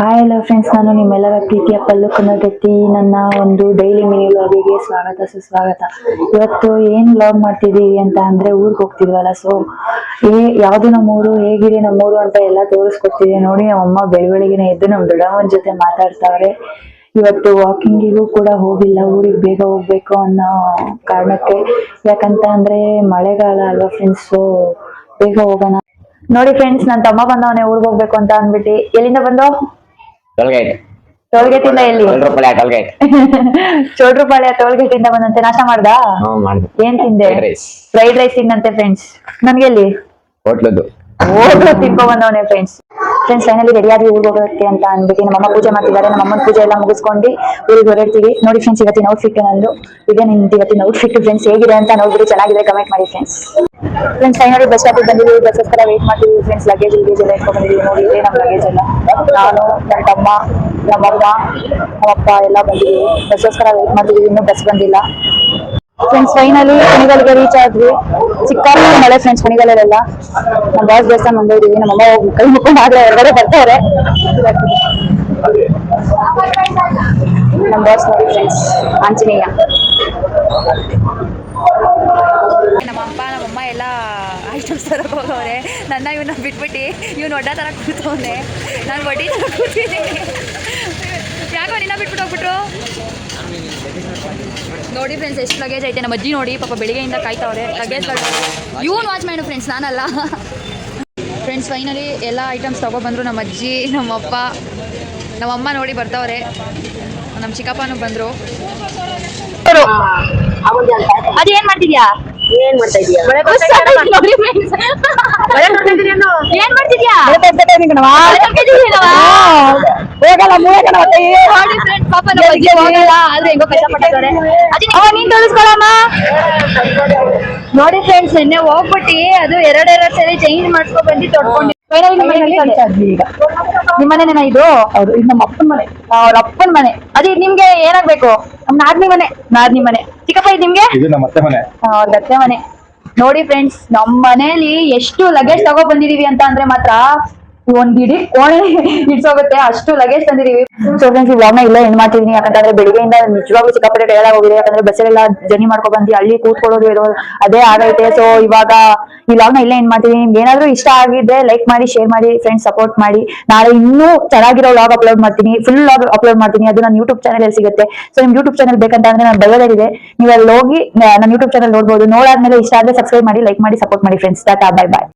Hi hello friends, ನಾನು ನಿಮ್ಮೆಲ್ಲರ ಪ್ರೀತಿಯ ಪಲ್ಲು ಕನ್ನಡತಿ. ನನ್ನ ಒಂದು ಡೈಲಿ ಮಿನಿ ವ್ಲಾಗಿಗೆ ಸ್ವಾಗತ ಸುಸ್ವಾಗತ. ಇವತ್ತು ಏನ್ ವ್ಲಾಗ್ ಮಾಡ್ತಿದೀವಿ ಅಂತ ಅಂದ್ರೆ ಊರಿಗೆ ಹೋಗ್ತಿದ್ವಲ್ಲ. ಸೊ ಯಾವ್ದು ನಮ್ಮೂರು, ಹೇಗಿದೆ ನಮ್ಮೂರು ಅಂತ ಎಲ್ಲ ತೋರಿಸ್ಕೊಡ್ತಿದೀವಿ ನೋಡಿ. ನಮ್ಮಮ್ಮ ಬೆಳವಣಿಗೆನೆ ಎದ್ದು ನಮ್ ದೊಡ್ಡಮ್ಮನ ಜೊತೆ ಮಾತಾಡ್ತಾವ್ರೆ. ಇವತ್ತು ವಾಕಿಂಗಿಗೂ ಕೂಡ ಹೋಗಿಲ್ಲ, ಊರಿಗೆ ಬೇಗ ಹೋಗ್ಬೇಕು ಅನ್ನೋ ಕಾರಣಕ್ಕೆ. ಯಾಕಂತ ಅಂದ್ರೆ ಮಳೆಗಾಲ ಅಲ್ವಾ ಫ್ರೆಂಡ್ಸ್, ಸೊ ಬೇಗ ಹೋಗೋಣ. ನೋಡಿ ಫ್ರೆಂಡ್ಸ್, ನನ್ ತಮ್ಮ ಬಂದವನೇ ಊರಿಗೆ ಹೋಗ್ಬೇಕು ಅಂತ ಅಂದ್ಬಿಟ್ಟು. ಎಲ್ಲಿಂದ ಬಂದೋ? ಟೋಲ್ಗೇಟ್ ಇಂದ. ಎಲ್ಲಿ? ಚೋಡ್ರುಪಾಳ್ಯ ಟೋಲ್ಗೇಟ್ ಇಂದ ಬಂದಂತೆ. ನಾಶ ಮಾಡ್ದ? ಏನ್ ತಿಂದೆ? ಫ್ರೈಡ್ ರೈಸ್ ತಿಂದಂತೆ ಫ್ರೆಂಡ್ಸ್. ನನ್ಗೆ ಎಲ್ಲಿ ಹೋಟ್ಲು ತಿನ್ಕೊ ಬಂದವನೇ ಫ್ರೆಂಡ್ಸ್. ಫೈನಲಿ ರೆಡಿ ಆಗಿ ಊರಿಗೆ ಹೋಗೋಕ್ಕೆ ಅಂತ ಅಂದ್ಬಿಟ್ಟು ನಮ್ಮಮ್ಮ ಪೂಜೆ ಮಾಡ್ತಿದ್ದಾರೆ. ನಮ್ಮಮ್ಮನ ಪೂಜೆ ಎಲ್ಲ ಮುಗಿಸ್ಕೊಂಡು ಊರಿಗೆ ಹೊರಡ್ತೀವಿ. ನೋಡಿ ಫ್ರೆಂಡ್ಸ್, ಇವತ್ತಿನ ಔಟ್ಫಿಟ್ ನಂದು ಇದೆ. ನಿಮ್ದು ಇವತ್ತಿನ ಔಟ್ಫಿಟ್ ಫ್ರೆಂಡ್ಸ್ ಹೇಗಿದೆ ಅಂತ ನೋಡ್ಬಿಟ್ಟು ಚೆನ್ನಾಗಿದೆ ಕಮೆಂಟ್ ಮಾಡಿ ಫ್ರೆಂಡ್ಸ್. ಫೈನಲಿ ಬಸ್ ಸ್ಟಾಪಿಗೆ ಬಂದಿದ್ದೀವಿ. ಬಸ್ಗೋಸ್ಕರ ವೇಟ್ ಮಾಡ್ತಿದ್ದೀವಿ ಫ್ರೆಂಡ್ಸ್. ಲಗೇಜ್ ಎಲ್ಲ ಇಟ್ಕೊಂಡು ಬಂದಿದ್ದೀವಿ. ನೋಡಿ ಇದೆ ನಮ್ಮ ಲಗೇಜ್ ಎಲ್ಲ. ನಾನು, ನನ್ನ ತಮ್ಮ, ನಮ್ಮಮ್ಮ, ನಮ್ಮಪ್ಪ ಎಲ್ಲ ಬಂದಿದ್ದೀವಿ. ಬಸ್ಗೋಸ್ಕರ ವೇಟ್ ಮಾಡ್ತಿದ್ದೀವಿ. ಇನ್ನೂ ಬಸ್ ಬಂದಿಲ್ಲ ಫ್ರೆಂಡ್ಸ್. ಫೈನಲಿ ಕುಣಿಗಲ್ಗೆ ರೀಚ್ ಆದ್ವಿ. ಸಿಕ್ಕಾಪಟ್ಟೆ ಮಳೆ ಫ್ರೆಂಡ್ಸ್ ಕುಣಿಗಲ್ಲೆಲ್ಲ. ನಮ್ಮ ಬಾಸ್ ದೇವಸ್ಥಾನ ಬಂದಿದ್ದೀವಿ. ನಮ್ಮಮ್ಮ ಕೈ ಮುಕ್ಕೊಂಡು ಆದ್ರೆ ಹೊರಗಡೆ ಬರ್ತಾರೆ. ನಮ್ಮ ಬಾಸ್ ನೋಡಿ ಫ್ರೆಂಡ್ಸ್, ಆಂಜನೇಯ. ನಮ್ಮಮ್ಮ ಎಲ್ಲ ಐಟಮ್ಸ್ ತರಕ್ಕೆ ಹೋಗವ್ರೆ. ನನ್ನ ಇವನ್ನ ಬಿಟ್ಬಿಟ್ಟು ಇವ್ನು ಒಡ್ಡ ತರ ಕೂತವನೆ. ನಾನು ವಡ್ಡಿ ತರ ಕೂತಿದ್ದೀನಿ. ಯಾಕೋ ನಿನ್ನ ಬಿಟ್ಬಿಟ್ಟು ಹೋಗ್ಬಿಟ್ರು? ನೋಡಿ ಫ್ರೆಂಡ್ಸ್, ಎಷ್ಟು ಲಗೇಜ್ ಐತೆ. ನಮ್ಮ ಅಜ್ಜಿ ನೋಡಿ ಪಾಪ ಬೆಳಿಗ್ಗೆಯಿಂದ ಕಾಯ್ತಾವ್ರೆ ಲಗೇಜ್ಗಳು. ಇವನು ವಾಚ್ ಮ್ಯಾನು ಫ್ರೆಂಡ್ಸ್, ನಾನಲ್ಲ ಫ್ರೆಂಡ್ಸ್. ಫೈನಲಿ ಎಲ್ಲ ಐಟಮ್ಸ್ ತಗೊಬಂದ್ರು ನಮ್ಮ ಅಜ್ಜಿ, ನಮ್ಮಪ್ಪ, ನಮ್ಮಮ್ಮ ನೋಡಿ ಬರ್ತಾವ್ರೆ. ನಮ್ಮ ಚಿಕ್ಕಪ್ಪನೂ ಬಂದರು. ಅದು ಏನ್ ಮಾಡ್ತಿದ್ಯಾ? ಏನ್ ಮಾಡ್ತಾ ಇದೀಯಾ? ಏನ್ ಮಾಡ್ತಿದ್ಯಾ? ಹೋಗಲ್ಲ ಪಾಪ ಹೋಗಲ್ಲ ಆದ್ರೆ ಹೆಂಗೋ ಕಷ್ಟಪಟ್ಟಿದ್ದಾರೆ. ನೀನ್ ತೋರಿಸ್ಕೊಳಮ್ಮ. ನೋಡಿ ಫ್ರೆಂಡ್ಸ್, ನಿನ್ನೆ ಹೋಗ್ಬಿಟ್ಟು ಅದು ಎರಡೆರಡು ಸರಿ ಚೇಂಜ್ ಮಾಡ್ಸ್ಕೊ ಬಂದು ತೊಡ್ಕೊಂಡು ಈಗ ನಿಮ್ಮನೇನ ಇದು? ಹೌದು, ಇದು ನಮ್ಮ ಅಪ್ಪನ ಮನೆ, ಅವ್ರ ಅಪ್ಪನ ಮನೆ. ಅದೇ ನಿಮ್ಗೆ ಏನಾಗ್ಬೇಕು? ನಮ್ ನಾದ್ನಿ ಮನೆ. ಚಿಕ್ಕಪ್ಪ ಇದು ನಿಮ್ಗೆ? ನಮ್ಮ ಅತ್ತೆ ಮನೆ, ಅವ್ರ ಅತ್ತೆ ಮನೆ. ನೋಡಿ ಫ್ರೆಂಡ್ಸ್, ನಮ್ ಮನೇಲಿ ಎಷ್ಟು ಲಗೇಜ್ ತಗೋ ಬಂದಿದೀವಿ ಅಂತ ಅಂದ್ರೆ ಮಾತ್ರ ಒಂದ್ ಇಡೀ ಕೋಣೆ ಇಡ್ಸೋಗುತ್ತೆ ಅಷ್ಟು ಲಗೇಜ್ ತಂದಿದೀವಿ. ಸೊ ಫ್ರೆಂಡ್ಸ್, ಈ ವ್ಲಾಗ್ ನ ಇಲ್ಲೇ ಎಂಡ್ ಮಾಡ್ತಿದೀನಿ. ಯಾಕಂದ್ರೆ ಬೆಳಿಗ್ಗೆಯಿಂದ ನಿಜವಾಗ್ಲೂ ಸಿಕ್ಕಾಪಟ್ಟೆ ಟಯರ್ಡ್ ಆಗೋಗಿದೆ. ಯಾಕಂದ್ರೆ ಬಸ್ಸಲ್ಲೆಲ್ಲ ಜರ್ನಿ ಮಾಡ್ಕೊ ಬಂದು ಅಲ್ಲಿ ಕೂತ್ಕೊಳ್ಳೋದು ಇರೋದು ಅದೇ ಆಗೈತೆ. ಸೊ ಇವಾಗ ಈ ವ್ಲಾಗ್ ನ ಇಲ್ಲೇ ಎಂಡ್ ಮಾಡ್ತಿದೀನಿ. ನಿಮ್ಗೆ ಏನಾದ್ರು ಇಷ್ಟ ಆಗಿದ್ರೆ ಲೈಕ್ ಮಾಡಿ, ಶೇರ್ ಮಾಡಿ ಫ್ರೆಂಡ್ಸ್, ಸಪೋರ್ಟ್ ಮಾಡಿ. ನಾಳೆ ಇನ್ನೂ ಚೆನ್ನಾಗಿರೋ ವ್ಲಾಗ್ ಅಪ್ಲೋಡ್ ಮಾಡ್ತೀನಿ, ಫುಲ್ ವ್ಲಾಗ್ ಅಪ್ಲೋಡ್ ಮಾಡ್ತೀನಿ. ಅದು ನನ್ನ ಯೂಟ್ಯೂಬ್ ಚಾನಲ್ ಅಲ್ಲಿ ಸಿಗುತ್ತೆ. ಸೊ ನಿಮ್ ಯೂಟ್ಯೂಬ್ ಚಾನಲ್ ಬೇಕಂತ ಅಂದ್ರೆ ನಾನು ಬಯೋದಲ್ಲಿದೆ, ನೀವು ಅಲ್ಲಿ ಹೋಗಿ ನನ್ನ ಯೂಟ್ಯೂಬ್ ಚಾನಲ್ ನೋಡ್ಬೋದು. ನೋಡಾದ್ಮೇಲೆ ಇಷ್ಟ ಆದ್ರೆ ಸಬ್ಸ್ಕ್ರೈಬ್ ಮಾಡಿ, ಲೈಕ್ ಮಾಡಿ, ಸಪೋರ್ಟ್ ಮಾಡಿ ಫ್ರೆಂಡ್ಸ್. Tata, bye bye.